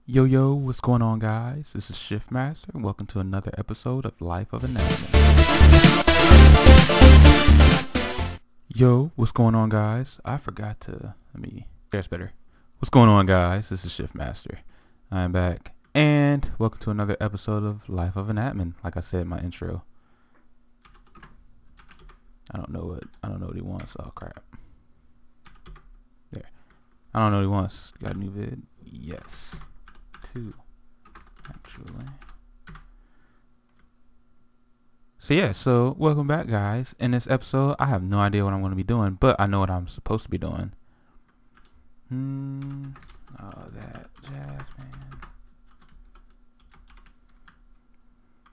Yo, what's going on, guys? This is Shiftmaster. Welcome to another episode of Life of an Admin. Yo, what's going on, guys? I forgot to, there's better. What's going on, guys? This is Shiftmaster. I am back, and welcome to another episode of Life of an Admin. Like I said in my intro. I don't know what he wants. Oh, crap. There. I don't know what he wants. Got a new vid? Yes. Two, actually. So welcome back, guys. In this episode, I have no idea what I'm going to be doing, but I know what I'm supposed to be doing. Oh, that Jasmine.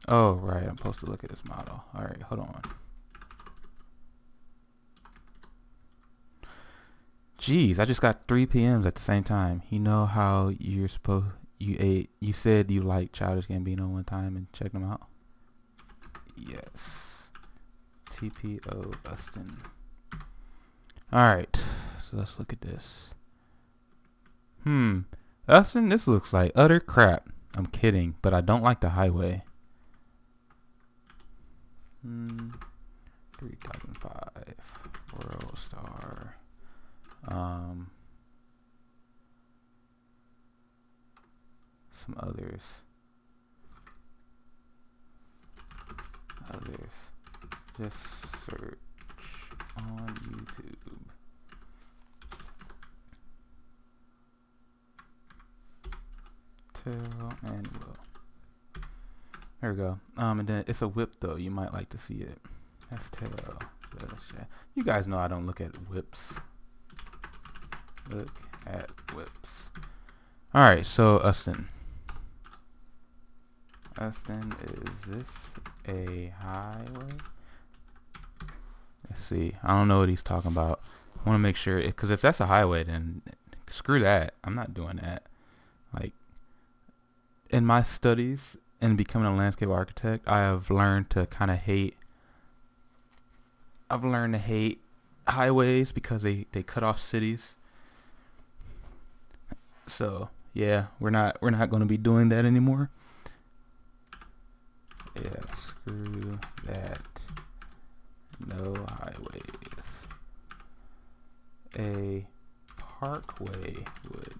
Oh, right. I'm supposed to look at this model. All right, hold on. Jeez, I just got 3 PMs at the same time. You know how you're supposed... You said you liked Childish Gambino one time and checked them out? Yes. TPO Ustin. Alright, so let's look at this. Ustin, this looks like utter crap. I'm kidding, but I don't like the highway. 3005 World Star. Some others. Just search on YouTube. Tail and will. There we go. And then it's a whip though. You might like to see it. That's tail. You guys know I don't look at whips. Look at whips. Alright, so Ustin. Ustin, is this a highway? Let's see. I don't know what he's talking about. I want to make sure, because if that's a highway, then screw that. I'm not doing that. Like, in my studies and becoming a landscape architect, I have learned to kind of hate. I've learned to hate highways because they cut off cities. So yeah, we're not going to be doing that anymore. Yeah, screw that. No highways. A parkway would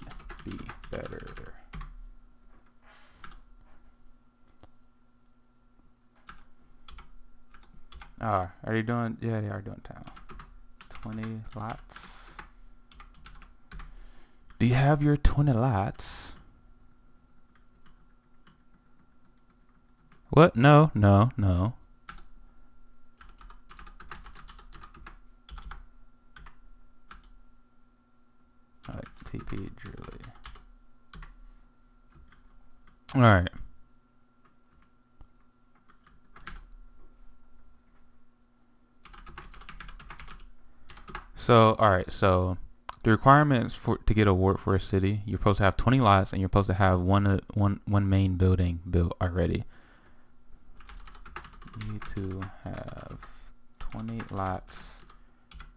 be better. Are you doing? Yeah, they are doing town. 20 lots. Do you have your 20 lots? What? No. Alright, TP Drilly. Alright. So the requirements to get a award for a city, you're supposed to have 20 lots and you're supposed to have one main building built already. You need to have 20 lots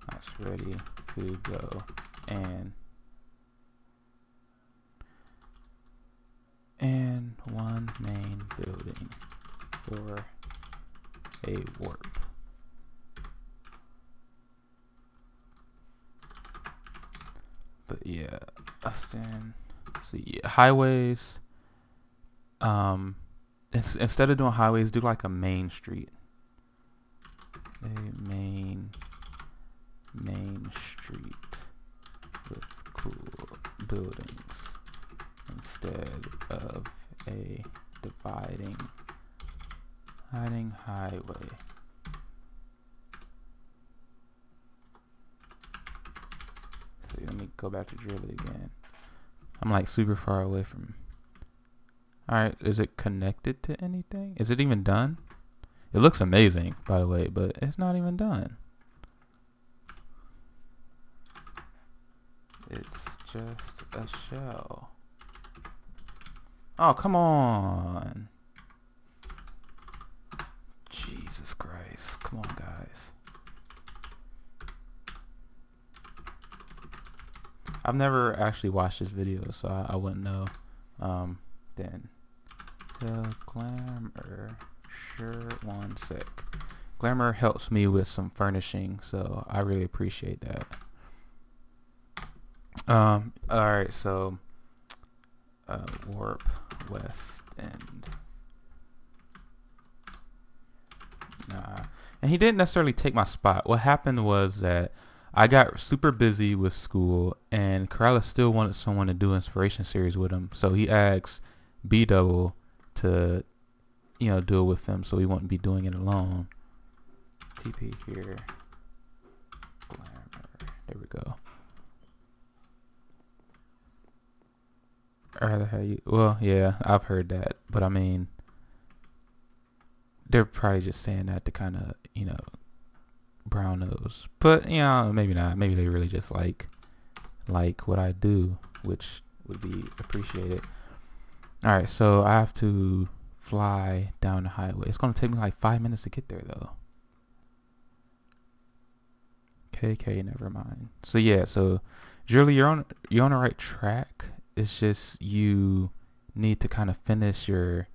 that's ready to go and one main building for a warp. But yeah, Ustin. See, highways. Instead of doing highways, do like a main street. A main street with cool buildings instead of a dividing highway. So let me go back to Drilly again. I'm like super far away from. Alright, is it connected to anything? Is it even done? It looks amazing, by the way, but it's not even done. It's just a shell. Oh, come on. Jesus Christ. Come on, guys. I've never actually watched this video, so I wouldn't know Then the glamour, sure, 1 sec. Glamour helps me with some furnishing, so I really appreciate that. Alright, so warp west end. Nah. And he didn't necessarily take my spot. What happened was that I got super busy with school, and Keralis still wanted someone to do inspiration series with him, so he asked B Double to, you know, do it with him, so he wouldn't be doing it alone. TP here. Glamour. There we go. Well, yeah, I've heard that, but I mean, they're probably just saying that to kind of, you know, brown nose. But, you know, maybe not. Maybe they really just like what I do, which would be appreciated. Alright, so I have to fly down the highway. It's going to take me like 5 minutes to get there, though. KK, never mind. So, yeah, so, Julie, you're on the right track. It's just you need to kind of finish your,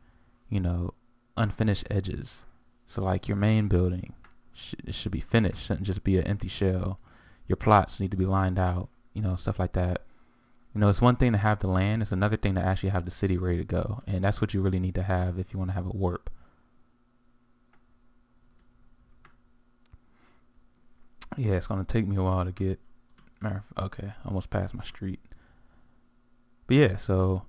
you know, unfinished edges. So, like, your main building, it should be finished. Shouldn't just be an empty shell. Your plots need to be lined out, you know, stuff like that. You know, it's one thing to have the land. It's another thing to actually have the city ready to go. And that's what you really need to have if you want to have a warp. Yeah, it's going to take me a while to get... Okay, almost past my street. But yeah, so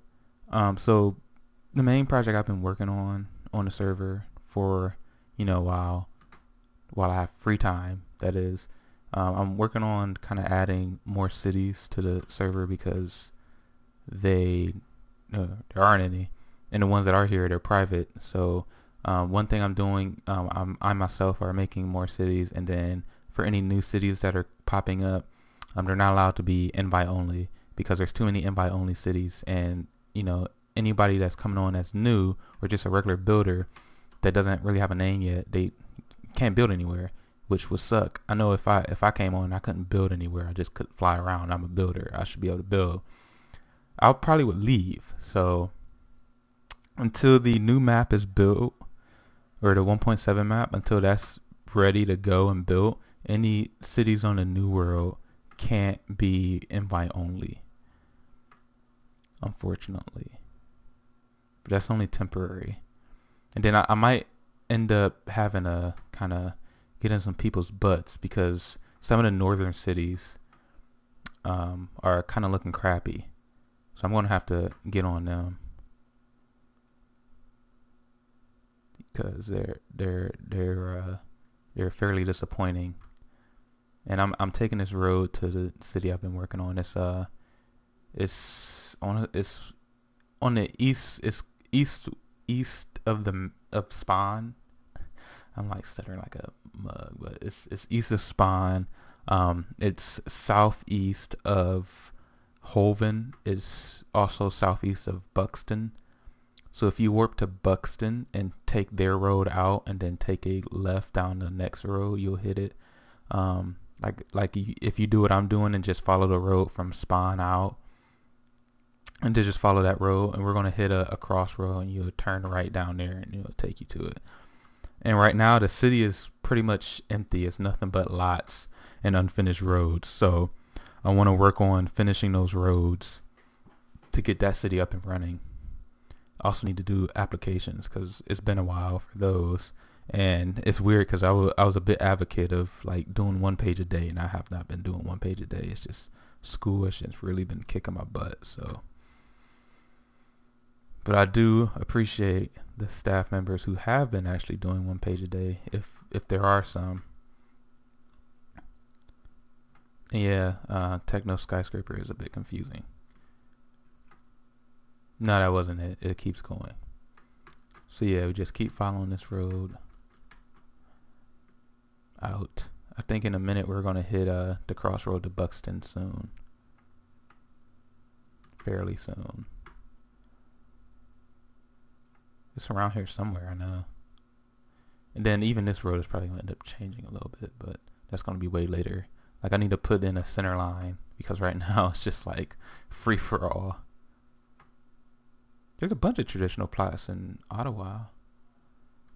the main project I've been working on the server for, you know, while I have free time, that is, I'm working on kind of adding more cities to the server because there aren't any, and the ones that are here, they're private. So one thing I'm doing, I myself are making more cities, and then for any new cities that are popping up, they're not allowed to be invite only because there's too many invite only cities, and you know, anybody that's coming on that's new or just a regular builder that doesn't really have a name yet, they can't build anywhere, which would suck. I know if I came on, I couldn't build anywhere. I just could fly around. I'm a builder. I should be able to build. I probably would leave. So until the new map is built, or the 1.7 map, until that's ready to go and built, any cities on the new world can't be invite only, unfortunately. But that's only temporary. And then I might end up having a kind of get in some people's butts because some of the northern cities are kind of looking crappy. So I'm going to have to get on them because they're fairly disappointing. And I'm taking this road to the city I've been working on. It's on the east. It's east of Spawn. I'm like stuttering like a mug, but it's east of Spawn. It's southeast of Holven. It's also southeast of Buxton. So if you warp to Buxton and take their road out and then take a left down the next road, you'll hit it. If you do what I'm doing and just follow the road from Spawn out, and to just follow that road, and we're going to hit a crossroad, and you'll turn right down there and it'll take you to it. And right now the city is pretty much empty. It's nothing but lots and unfinished roads. So I want to work on finishing those roads to get that city up and running. I also need to do applications because it's been a while for those. And it's weird because I was a bit advocate of like doing 1 page a day, and I have not been doing 1 page a day. It's just school has just really been kicking my butt. So, but I do appreciate the staff members who have been actually doing 1 page a day, if there are some. Yeah, Techno Skyscraper is a bit confusing. No, that wasn't it. It keeps going. So yeah, we just keep following this road out. I think in a minute we're going to hit the crossroad to Buxton soon. Fairly soon. It's around here somewhere, I know. And then even this road is probably going to end up changing a little bit, but that's going to be way later. Like I need to put in a center line because right now it's just like free for all. There's a bunch of traditional plots in Ottawa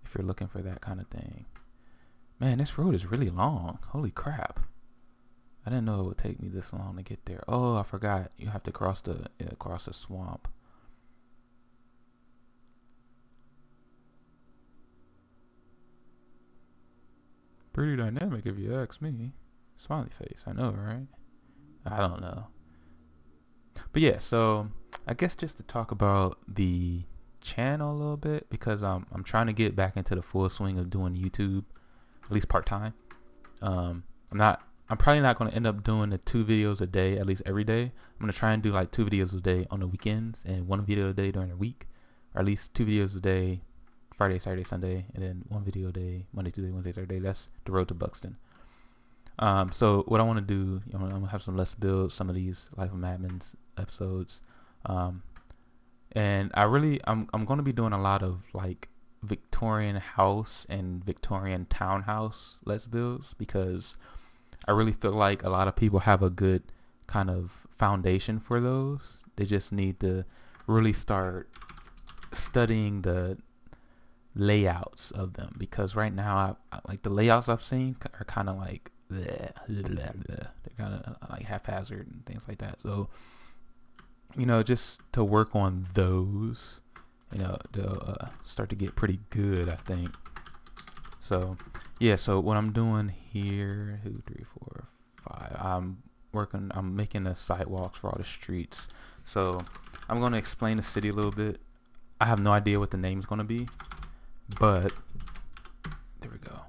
if you're looking for that kind of thing. Man, this road is really long. Holy crap. I didn't know it would take me this long to get there. Oh, I forgot. You have to cross the swamp. Pretty dynamic if you ask me. Smiley face. I know, right? I don't know. But yeah, so I guess just to talk about the channel a little bit, because I'm trying to get back into the full swing of doing YouTube, at least part-time. I'm probably not going to end up doing the 2 videos a day, at least every day. I'm going to try and do like 2 videos a day on the weekends and 1 video a day during the week, or at least 2 videos a day Friday, Saturday, Sunday, and then 1 video a day Monday, Tuesday, Wednesday, Thursday. That's the road to Buxton. So what I want to do, I'm going to have some Let's Build some of these Life of Madmen's episodes. And I'm going to be doing a lot of like Victorian house and Victorian townhouse Let's Builds, because I really feel like a lot of people have a good kind of foundation for those. They just need to really start studying the layouts of them, because right now I like the layouts I've seen are kind of like they're kind of like haphazard and things like that. So just to work on those, they'll start to get pretty good, I think. So yeah, so what I'm doing here, 2, 3, 4, 5, I'm making the sidewalks for all the streets. So I'm going to explain the city a little bit. I have no idea what the name's going to be, but there we go.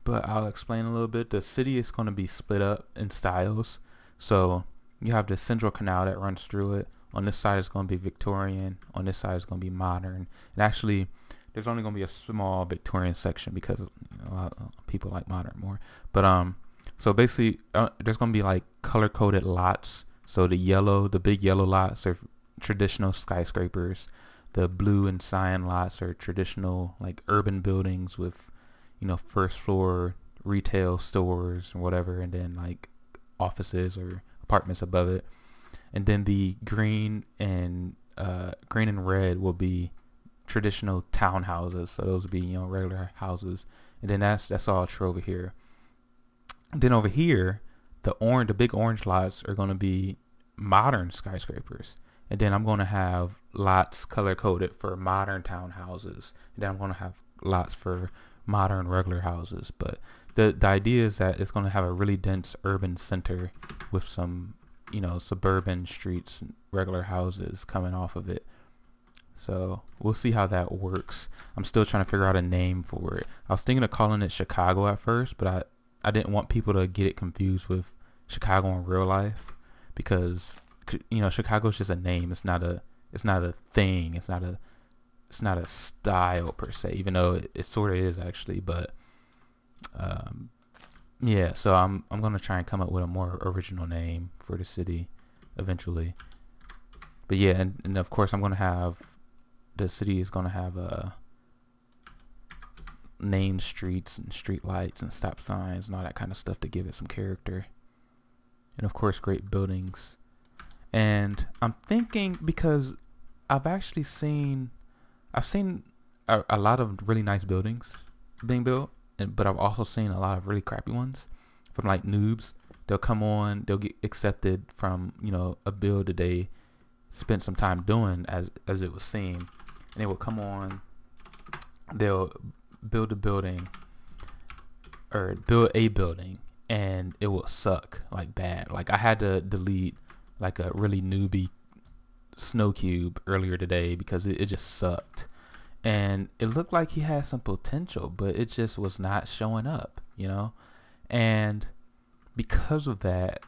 But I'll explain a little bit. The city is going to be split up in styles. So you have the central canal that runs through it. On this side is going to be Victorian. On this side is going to be modern. And actually, there's only going to be a small Victorian section because a lot of people like modern more. But so basically, there's going to be like color-coded lots. So the big yellow lots are traditional skyscrapers. The blue and cyan lots are traditional like urban buildings with first floor retail stores or whatever, and then like offices or apartments above it. And then the green and red will be traditional townhouses. So those would be regular houses. And then that's all true over here. And then over here, the big orange lots are going to be modern skyscrapers. And then I'm going to have lots color coded for modern townhouses. And then I'm going to have lots for modern regular houses. But the idea is that it's going to have a really dense urban center with some suburban streets and regular houses coming off of it. So we'll see how that works. I'm still trying to figure out a name for it. I was thinking of calling it Chicago at first, but I didn't want people to get it confused with Chicago in real life, because Chicago is just a name. It's not a thing. It's not a style per se, even though it sort of is actually. But yeah, so I'm gonna try and come up with a more original name for the city eventually. But yeah, and of course the city is gonna have named streets and street lights and stop signs and all that kind of stuff to give it some character. And of course great buildings. And I'm thinking, because I've seen a lot of really nice buildings being built, but I've also seen a lot of really crappy ones from like noobs. They'll come on, they'll get accepted from a build that they spent some time doing, as it was seen, and they will come on, they'll build a building and it will suck like bad. Like I had to delete like a really newbie snow cube earlier today because it just sucked, and it looked like he had some potential, but it just was not showing up, and because of that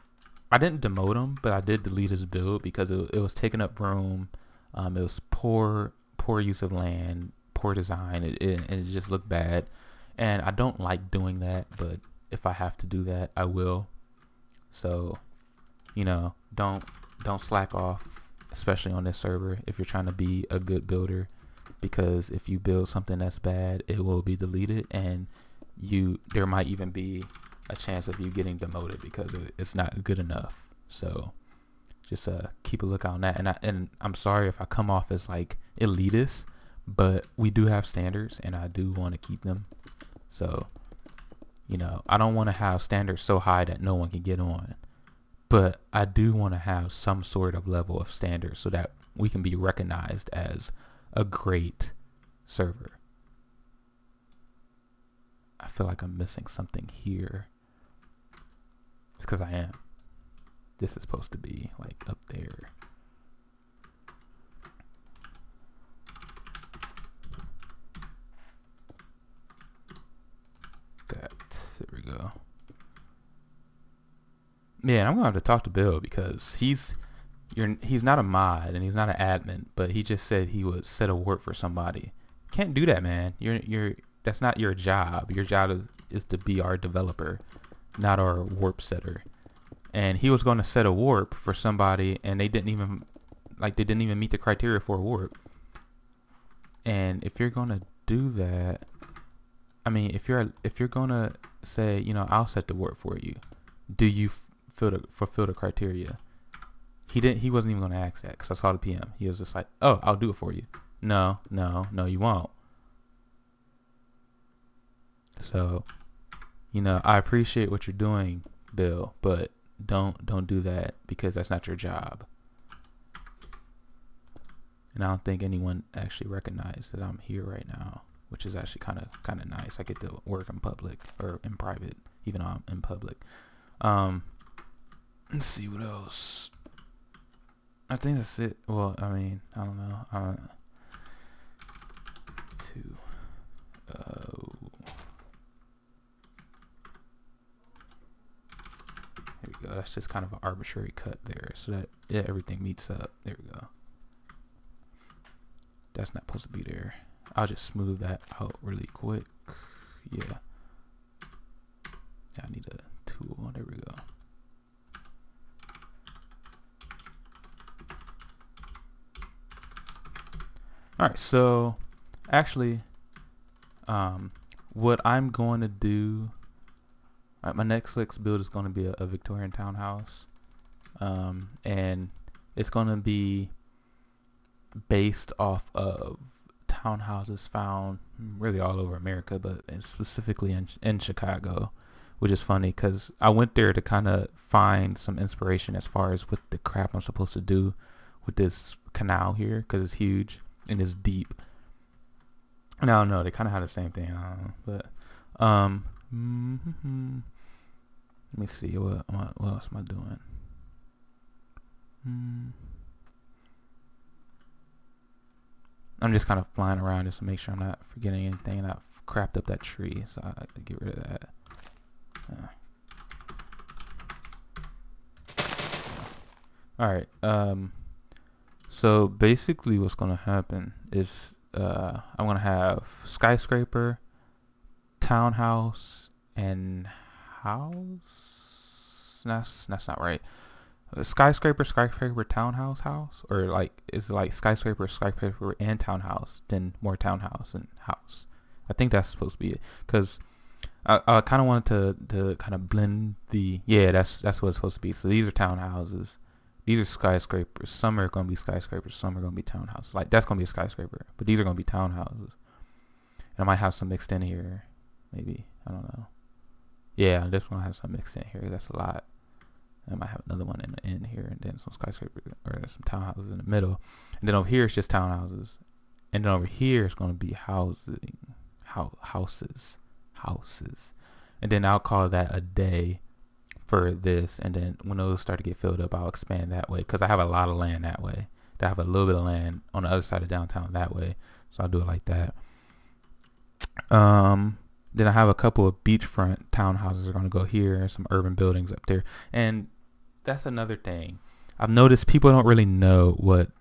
I didn't demote him, but I did delete his build because it was taking up room. It was poor use of land, poor design, and it just looked bad, and I don't like doing that, but if I have to do that I will. So don't slack off, especially on this server, if you're trying to be a good builder, because if you build something that's bad, it will be deleted, and there might even be a chance of you getting demoted because it's not good enough. So just keep a lookout on that. And I'm sorry if I come off as like elitist, but we do have standards, and I do want to keep them. So, you know, I don't want to have standards so high that no one can get on, but I do want to have some sort of level of standards so that we can be recognized as a great server. I feel like I'm missing something here. It's because I am. This is supposed to be like up there. There we go. Man, I'm gonna have to talk to Bill because he's not a mod and he's not an admin, but he just said he would set a warp for somebody. Can't do that, man. That's not your job. Your job is to be our developer, not our warp setter. And he was going to set a warp for somebody, and they didn't even meet the criteria for a warp. And if you're gonna do that, I mean, if you're gonna say, you know, I'll set the warp for you, do you fulfill the criteria? He wasn't even gonna ask that because I saw the PM. He was just like, oh, I'll do it for you. No, you won't. So, you know, I appreciate what you're doing, Bill, but don't do that because that's not your job. And I don't think anyone actually recognized that I'm here right now, which is actually kind of nice. I get to work in public or in private, even though I'm in public. Let's see what else. I think that's it. Well, I mean, I don't know. There we go. That's just kind of an arbitrary cut there, so that everything meets up. There we go. That's not supposed to be there. I'll just smooth that out really quick. Yeah. I need a tool. There we go. Alright, so actually what I'm going to do, my next build is going to be a Victorian townhouse, and it's going to be based off of townhouses found really all over America, but specifically in Chicago, which is funny because I went there to kind of find some inspiration as far as what the crap I'm supposed to do with this canal here, because it's huge and it's deep. And I don't know, they kind of have the same thing, I don't know, but let me see, what else am I doing? I'm just kind of flying around just to make sure I'm not forgetting anything, and I've crapped up that tree, so I have to get rid of that. Alright, so basically what's going to happen is I'm going to have skyscraper, townhouse, and house? That's not right. Skyscraper, townhouse, house, or like it's like skyscraper, and townhouse, then more townhouse and house. I think that's supposed to be it, because I kind of wanted to kind of blend the, yeah, that's what it's supposed to be. So these are townhouses, these are skyscrapers. Some are going to be skyscrapers, some are going to be townhouses. Like that's going to be a skyscraper, but these are going to be townhouses. And I might have some mixed in here, maybe, I don't know. Yeah, this one has some mixed in here. That's a lot. I might have another one in the end here, and then some skyscraper or some townhouses in the middle, and then over here it's just townhouses, and then over here it's going to be houses, and then I'll call that a day for this, and then when those start to get filled up, I'll expand that way because I have a lot of land that way. I have a little bit of land on the other side of downtown that way, so I'll do it like that. Then I have a couple of beachfront townhouses are going to go here, some urban buildings up there. And that's another thing. I've noticed people don't really know what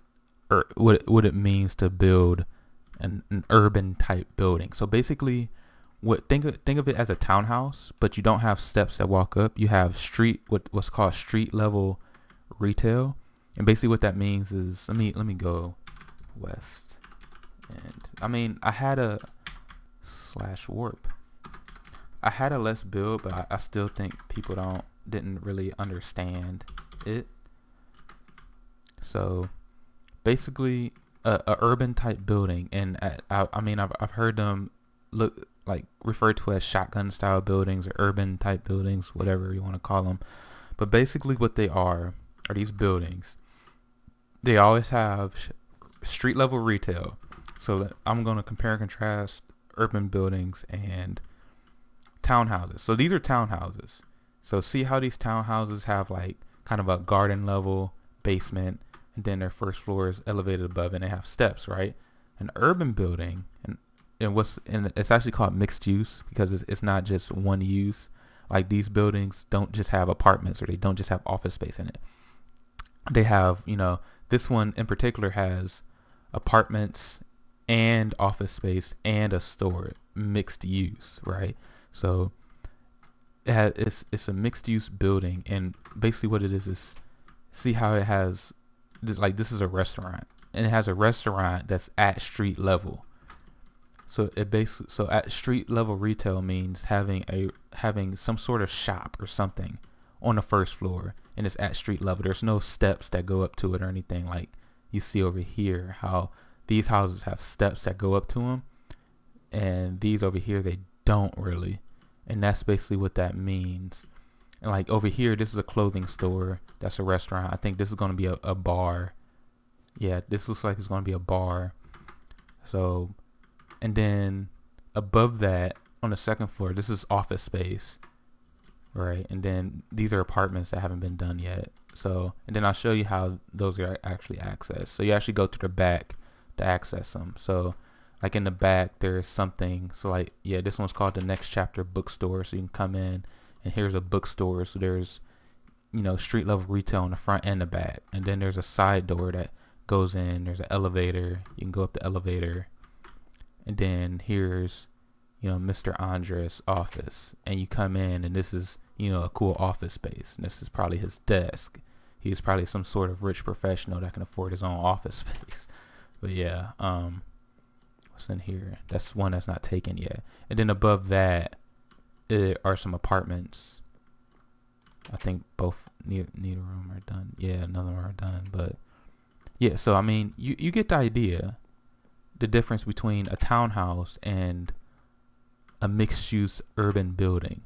it means to build an urban type building. So basically, think of it as a townhouse, but you don't have steps that walk up. You have what's called street level retail. And basically what that means is, let me go west. And I mean, I had a /warp. I had a let's build, but I still think people didn't really understand it. So basically a urban type building, and I mean I've heard them look like referred to as shotgun style buildings or urban type buildings, whatever you want to call them. But basically what they are these buildings. They always have street level retail. So I'm going to compare and contrast urban buildings and townhouses. So these are townhouses. So see how these townhouses have like kind of a garden level basement, and then their first floor is elevated above, and they have steps, right? An urban building, and it's actually called mixed use because it's not just one use. Like these buildings don't just have apartments, or they don't just have office space in it. They have, this one in particular has apartments and office space and a store, mixed use, right? So it's a mixed use building, and basically what it is see how it has this is a restaurant, and it has a restaurant that's at street level. So at street level retail means having some sort of shop or something on the first floor, and it's at street level. There's no steps that go up to it or anything like you see over here, how these houses have steps that go up to them, and these over here they don't really. And that's basically what that means. And like over here, this is a clothing store, that's a restaurant. I think this is going to be a bar. Yeah, this looks like it's going to be a bar. So, and then above that on the second floor, this is office space, right? And then these are apartments that haven't been done yet. So, and then I'll show you how those are actually accessed. So you actually go to the back to access them. So like in the back, there's something. So like, yeah, this one's called the Next Chapter Bookstore. So you can come in, and here's a bookstore. So there's, street level retail in the front and the back. And then there's a side door that goes in. There's an elevator. You can go up the elevator. And then here's, Mr. Andres' office. And you come in, and this is, a cool office space. And this is probably his desk. He's probably some sort of rich professional that can afford his own office space. But yeah, what's in here? That's one that's not taken yet. And then above that are some apartments. I think both neither room are done. Yeah, none of them are done. But yeah, so I mean, you get the idea. The difference between a townhouse and a mixed-use urban building,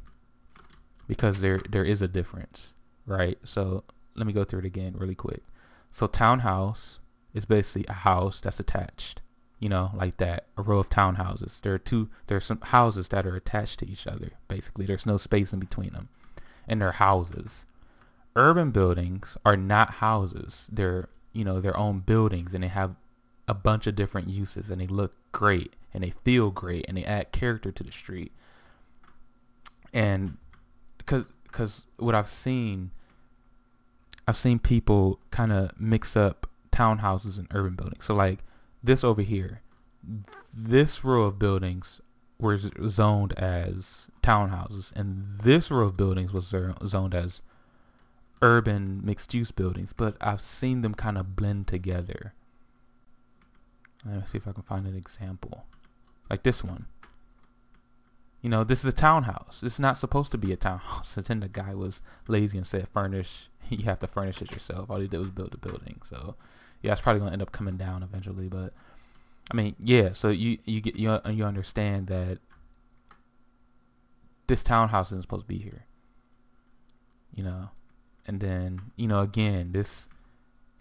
because there is a difference, right? So let me go through it again really quick. So townhouse is basically a house that's attached, like that, a row of townhouses. There's some houses that are attached to each other. Basically, there's no space in between them, and they're houses. Urban buildings are not houses. They're their own buildings, and they have a bunch of different uses, and they look great, and they feel great, and they add character to the street. And because what I've seen people kind of mix up townhouses and urban buildings. So like this over here, this row of buildings were zoned as townhouses, and this row of buildings was zoned as urban mixed-use buildings. But I've seen them kind of blend together. Let me see if I can find an example. Like this one. This is a townhouse. It's not supposed to be a townhouse. And then the guy was lazy and said, you have to furnish it yourself. All he did was build a building. So yeah, it's probably going to end up coming down eventually. But I mean, yeah, so you understand that this townhouse isn't supposed to be here. And then, again, this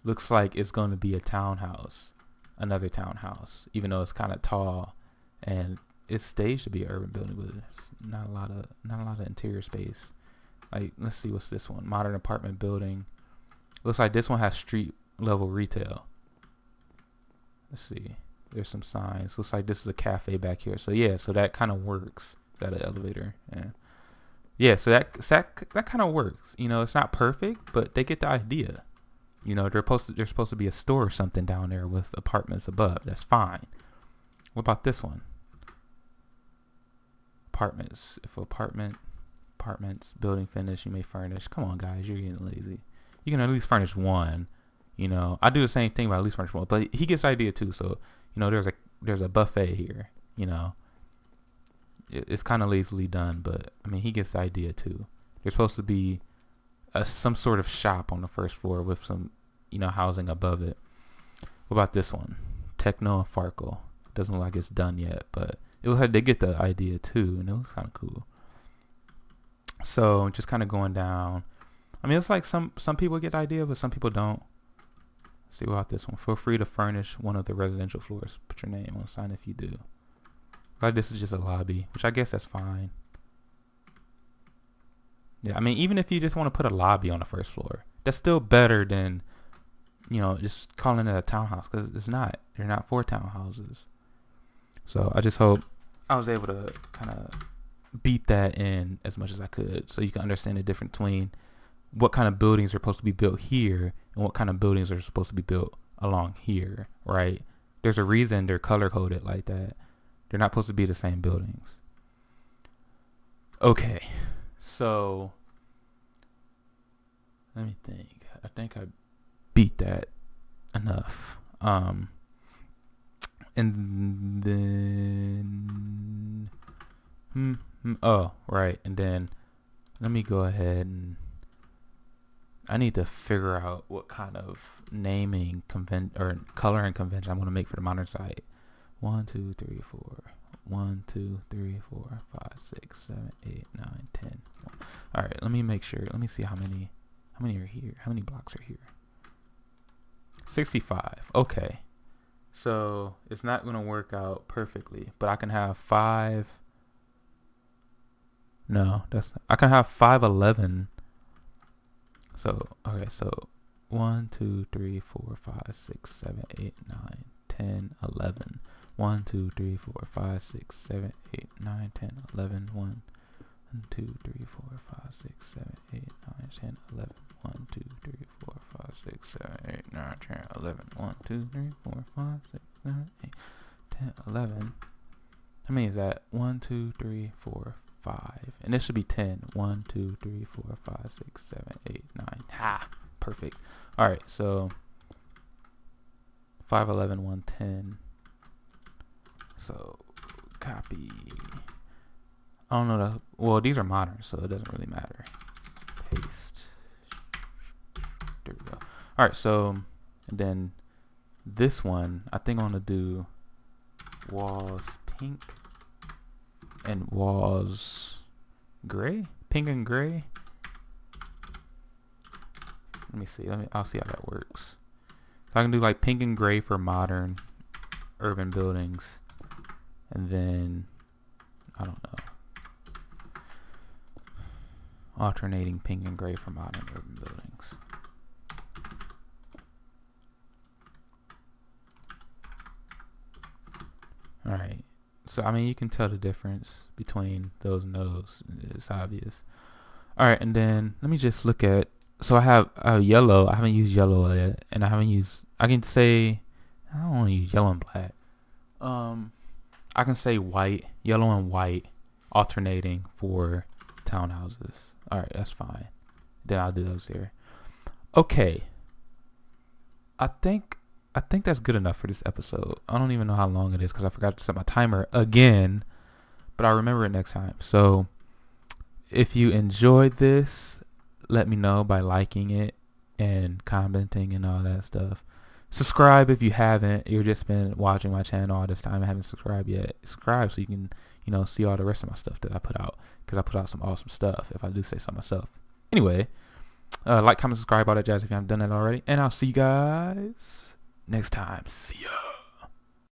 looks like it's going to be a townhouse. Another townhouse, even though it's kind of tall, and it's staged to be an urban building, but there's not a lot of interior space. Like, let's see, what's this one? Modern apartment building. Looks like this one has street level retail. Let's see, there's some signs. Looks like this is a cafe back here. So yeah, so that kind of works. Is that an elevator? Yeah, so that kind of works. It's not perfect, but they get the idea. There's supposed to be a store or something down there with apartments above. That's fine. What about this one? Apartments. If apartments, building finish, you may furnish. Come on, guys, you're getting lazy. You can at least furnish one. I do the same thing, but at least furnish one. But he gets the idea too. So there's a buffet here. It's kind of lazily done, but I mean, he gets the idea too. There's supposed to be some sort of shop on the first floor with some, housing above it. What about this one? Techno and Farkle. Doesn't look like it's done yet, but it looks like they get the idea too, and it looks kind of cool. So just kind of going down. I mean, it's like some people get the idea, but some people don't. See about this one. Feel free to furnish one of the residential floors. Put your name on sign if you do. Like this is just a lobby, which I guess that's fine. Yeah, I mean, even if you just want to put a lobby on the first floor, that's still better than, just calling it a townhouse, because it's not. They're not 4 townhouses. So I just hope I was able to kind of beat that in as much as I could, so you can understand the difference between what kind of buildings are supposed to be built here and what kind of buildings are supposed to be built along here, right? There's a reason they're color coded like that. They're not supposed to be the same buildings. Okay, so let me think. I think I beat that enough. And then oh, right. And then let me go ahead and I need to figure out what kind of naming or coloring convention I'm going to make for the modern site. 1 2 3 4 1 2 3 4 5 6 7 8 9 10. All right, let me make sure. Let me see how many are here. How many blocks are here? 65. Okay. So it's not going to work out perfectly, but I can have 5. No, I can have 511. So, okay, so 1 2 3 4 5 6 7 8 9 10 11. 1 2 3 4 5 6 7 8 9 10 11. 1 2 3 4 5 6 7 8 9 10 11. 1 2 3 4 5 6 7 8 9 10 11. 1 2 3 4 5 6 7 8 10 11. How many is that? 1 2 3 4 5, and this should be 10. 1 2 3 4 5 6 7 8 9. Ha! Perfect. All right, so 511 110. So copy. I don't know well, these are modern, so it doesn't really matter. Paste. There we go. All right, so and then this one, I think I'm gonna do walls pink and walls gray, pink and gray. Let me see. I'll see how that works. So I can do like pink and gray for modern urban buildings, and then I don't know, alternating pink and gray for modern urban buildings. All right. So, I mean, you can tell the difference between those and those. It's obvious. All right, and then let me just look at. So I have yellow. I haven't used yellow yet, and I haven't used. I can say I don't want to use yellow and black. I can say white, yellow and white, alternating for townhouses. All right, that's fine. Then I'll do those here. Okay. I think that's good enough for this episode. I don't even know how long it is because I forgot to set my timer again, but I'll remember it next time. So if you enjoyed this, let me know by liking it and commenting and all that stuff. Subscribe if you haven't. You've just been watching my channel all this time and haven't subscribed yet. Subscribe so you can, see all the rest of my stuff that I put out, because I put out some awesome stuff if I do say so myself. Anyway, like, comment, subscribe, all that jazz if you haven't done that already. And I'll see you guys next time. See ya.